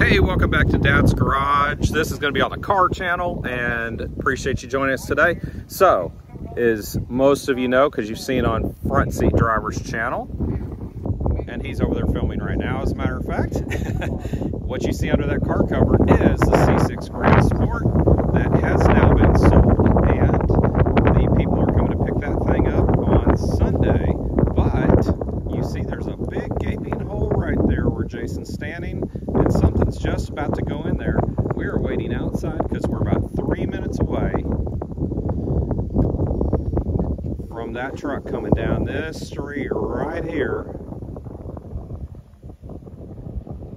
Hey, welcome back to Dad's Garage. This is going to be on the car channel, and appreciate you joining us today. So, as most of you know, because you've seen on Front Seat Driver's channel, and he's over there filming right now, as a matter of fact, what you see under that car cover is the C6 Grand Sport that has now been sold, and the people are coming to pick that thing up on Sunday. But you see there's a big gaping hole right there where Jason's standing, and something's just about to go in there. We are waiting outside because we're about 3 minutes away from that truck coming down this street right here.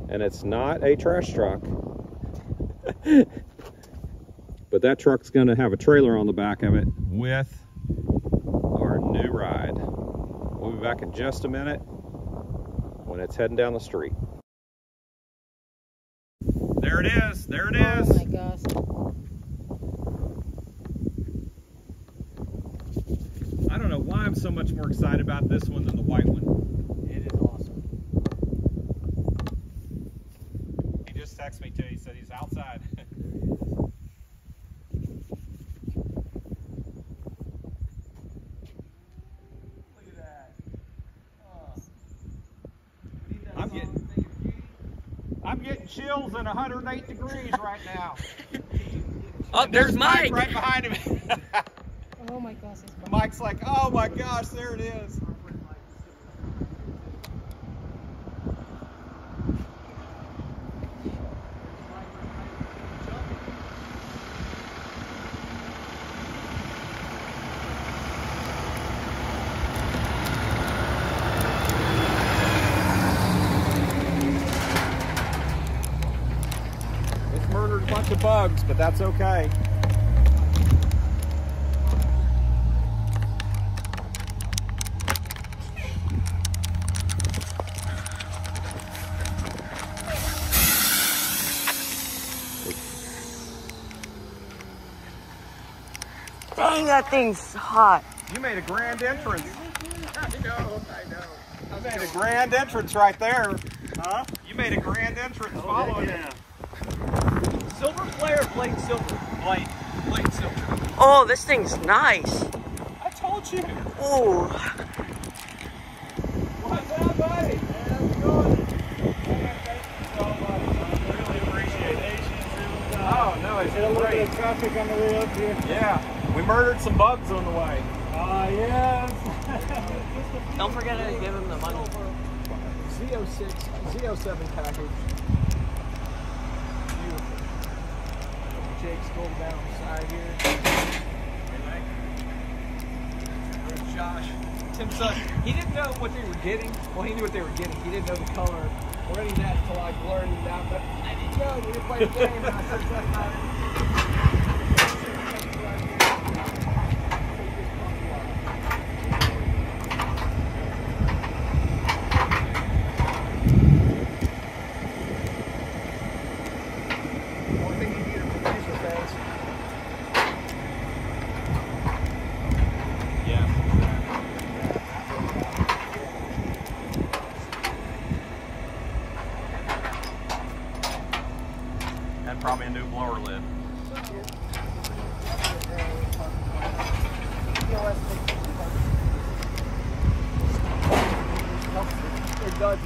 And it's not a trash truck. But that truck's going to have a trailer on the back of it with our new ride. We'll be back in just a minute when it's heading down the street. There it is. There it is. Oh my gosh. I don't know why I'm so much more excited about this one than the white one. It is awesome. He just texted me too. He said he's outside. Look at that. I'm getting chills and 108 degrees right now. Oh, there's Mike right behind him. Oh my gosh. Mike's like, oh my gosh, there it is. It's murdered a bunch of bugs, but that's okay. Dang, that thing's hot. You made a grand entrance. I know. You made a grand entrance right there. Huh? You made a grand entrance following it. Silver plate or plate silver? Plate silver. Oh, this thing's nice. I told you. Oh, What's up, buddy? Hey, how's it going? Thank you so much. I really appreciate it. Oh, no, it's Hit a little bit great. of traffic on the way up here. Yeah, we murdered some bugs on the way. Yes. don't forget to give him the money. Z06, Z07 package. Beautiful. Jake's going down the side here. There's Josh. Tim's son. He didn't know what they were getting. Well, he knew what they were getting. He didn't know the color or any of that until I blurred it out. But I didn't know. We didn't play the game. And I said, "That's not it." Only thing you need are diffuser fans. Yeah. And probably a new blower lid. It does.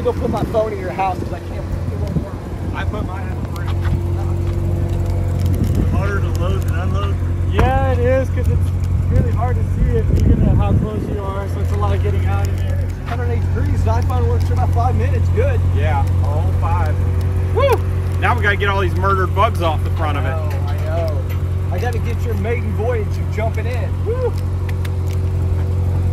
gonna go put my phone in your house because I can't. It won't work. I put mine in the fridge. Harder to load than unload? Yeah, it is, because it's really hard to see it even at how close you are, so it's a lot of getting out in there. 108 degrees, and I found it works for about 5 minutes. Good. Yeah, all 5. Woo! Now we gotta get all these murdered bugs off the front of it. I know. I gotta get your maiden voyage of jumping in. Woo!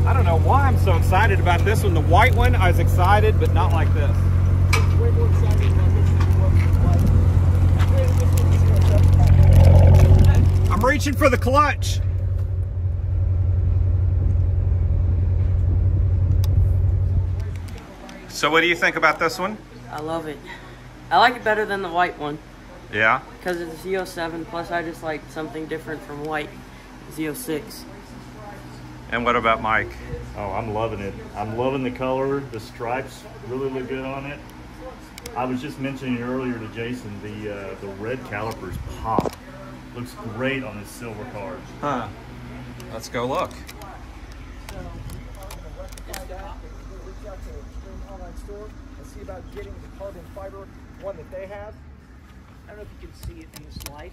I don't know why I'm so excited about this one. The white one, I was excited, but not like this. It's way more exciting about this than it was. I'm reaching for the clutch. So what do you think about this one? I love it. I like it better than the white one Yeah? because it's Z07. Plus, I just like something different from white. Z06. And what about Mike? Oh, I'm loving it. I'm loving the color. The stripes really look good on it. I was just mentioning earlier to Jason, the red calipers pop. Looks great on this silver car. Huh. Let's go look. Online store and see about getting the carbon fiber one that they have. I don't know if you can see it in this light,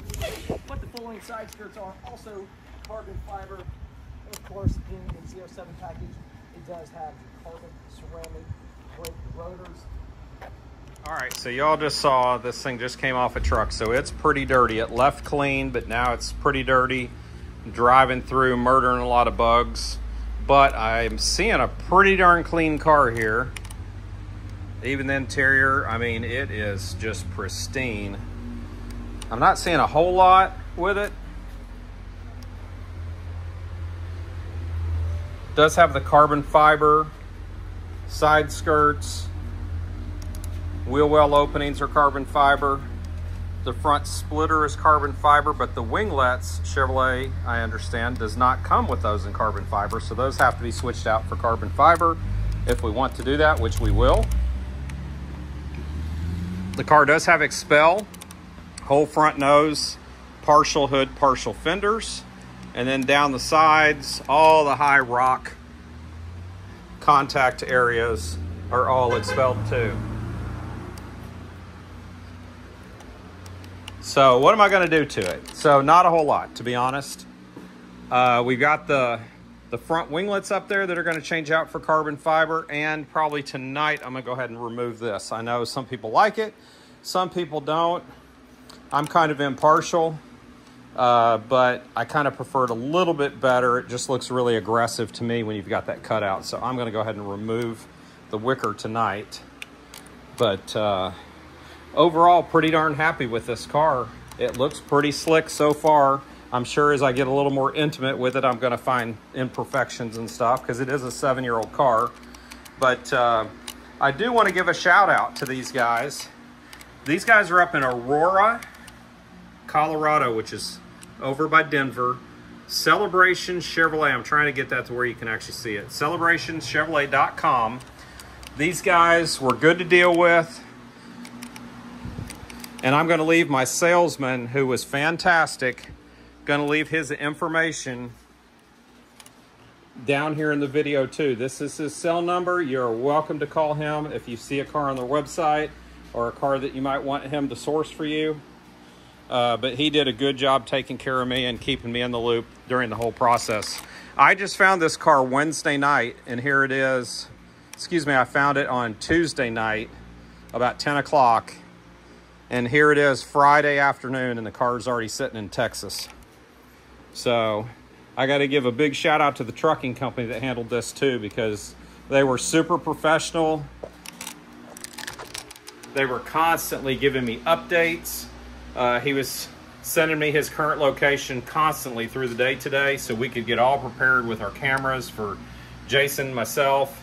but the full-length side skirts are also carbon fiber. And of course, in the Z07 package, it does have carbon ceramic brake rotors. All right, so y'all just saw this thing just came off a truck, so it's pretty dirty. It left clean, but now it's pretty dirty. Driving through, murdering a lot of bugs. But I'm seeing a pretty darn clean car here. Even the interior, I mean, it is just pristine. I'm not seeing a whole lot with it. Does have the carbon fiber side skirts. Wheel well openings are carbon fiber. The front splitter is carbon fiber, but the winglets, Chevrolet, I understand, does not come with those in carbon fiber, so those have to be switched out for carbon fiber if we want to do that, which we will. The car does have Expel, whole front nose, partial hood, partial fenders, and then down the sides, all the high rock contact areas are all Expelled too. So what am I going to do to it? So not a whole lot, to be honest. We've got the front winglets up there that are going to change out for carbon fiber, and probably tonight I'm going to go ahead and remove this. I know some people like it, some people don't. I'm kind of impartial, but I kind of prefer it a little bit better. It just looks really aggressive to me when you've got that cut out. So I'm going to go ahead and remove the wicker tonight. But overall, pretty darn happy with this car. It looks pretty slick so far. I'm sure as I get a little more intimate with it, I'm going to find imperfections and stuff because it is a 7-year-old car. But I do want to give a shout out to these guys. These guys are up in Aurora, Colorado, which is over by Denver. Celebration Chevrolet. I'm trying to get that to where you can actually see it. CelebrationChevrolet.com. These guys were good to deal with. And I'm going to leave my salesman, who was fantastic, going to leave his information down here in the video too. This is his cell number. You're welcome to call him if you see a car on their website or a car that you might want him to source for you. But he did a good job taking care of me and keeping me in the loop during the whole process. I just found this car Wednesday night, and here it is. Excuse me, I found it on Tuesday night about 10 o'clock. And here it is Friday afternoon, and the car's already sitting in Texas. So I got to give a big shout out to the trucking company that handled this too, because they were super professional. They were constantly giving me updates. He was sending me his current location constantly through the day today, so we could get all prepared with our cameras for Jason, myself.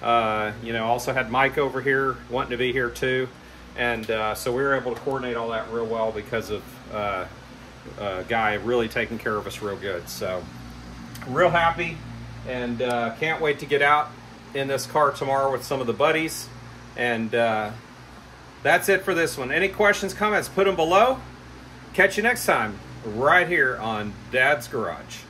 You know, also had Mike over here wanting to be here too. And so we were able to coordinate all that real well because of a guy really taking care of us real good. So real happy, and can't wait to get out in this car tomorrow with some of the buddies. And that's it for this one. Any questions, comments, put them below. Catch you next time right here on Dad's Garage.